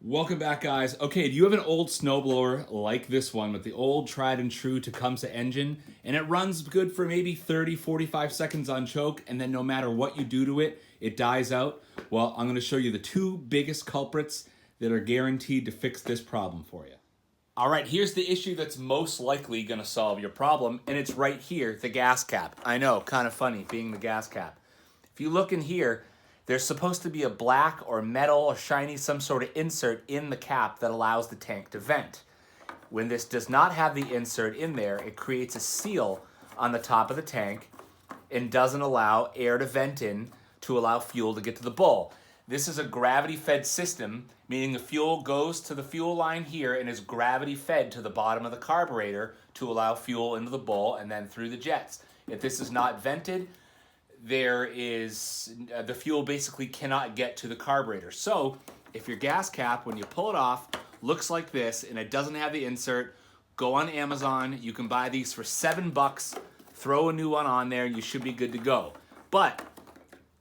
Welcome back, guys. Okay, do you have an old snowblower like this one with the old tried and true Tecumseh engine, and it runs good for maybe 30-45 seconds on choke, and then no matter what you do to it, it dies out? Well, I'm going to show you the two biggest culprits that are guaranteed to fix this problem for you. All right, here's the issue that's most likely going to solve your problem, and it's right here, the gas cap. I know, kind of funny being the gas cap. If you look in here, there's supposed to be a black or metal or shiny some sort of insert in the cap that allows the tank to vent. When this does not have the insert in there, it creates a seal on the top of the tank and doesn't allow air to vent in to allow fuel to get to the bowl. This is a gravity-fed system, meaning the fuel goes to the fuel line here and is gravity-fed to the bottom of the carburetor to allow fuel into the bowl and then through the jets. If this is not vented, the fuel basically cannot get to the carburetor. So if your gas cap, when you pull it off, looks like this and it doesn't have the insert, go on Amazon. You can buy these for $7. Throw a new one on there and you should be good to go. But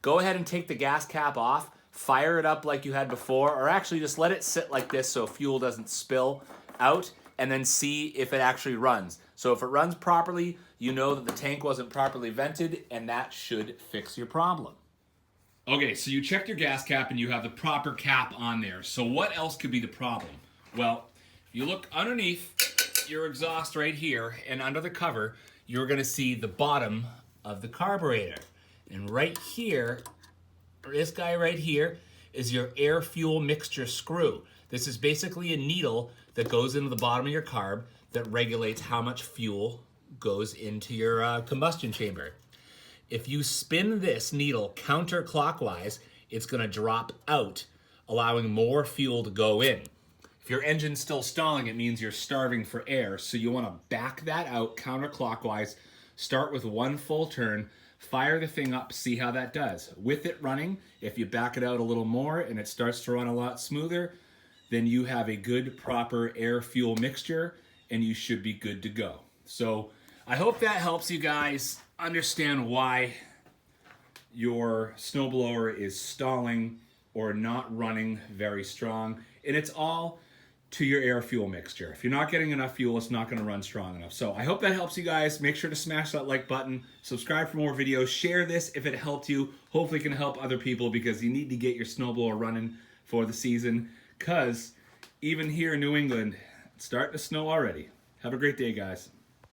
go ahead and take the gas cap off, fire it up like you had before, or actually just let it sit like this so fuel doesn't spill out, and then see if it actually runs. So if it runs properly, you know that the tank wasn't properly vented, and that should fix your problem. Okay, so you checked your gas cap and you have the proper cap on there. So what else could be the problem? Well, if you look underneath your exhaust right here and under the cover, you're gonna see the bottom of the carburetor. And right here, this guy right here, is your air-fuel mixture screw. This is basically a needle that goes into the bottom of your carb that regulates how much fuel goes into your combustion chamber. If you spin this needle counterclockwise, it's gonna drop out, allowing more fuel to go in. If your engine's still stalling, it means you're starving for air, so you wanna back that out counterclockwise, start with one full turn, fire the thing up, see how that does. With it running, if you back it out a little more and it starts to run a lot smoother, then you have a good, proper air-fuel mixture and you should be good to go. So I hope that helps you guys understand why your snowblower is stalling or not running very strong. And it's all to your air-fuel mixture. If you're not getting enough fuel, it's not going to run strong enough. So I hope that helps you guys. Make sure to smash that like button, subscribe for more videos, share this if it helped you. Hopefully it can help other people because you need to get your snowblower running for the season, because even here in New England, it's starting to snow already. Have a great day, guys.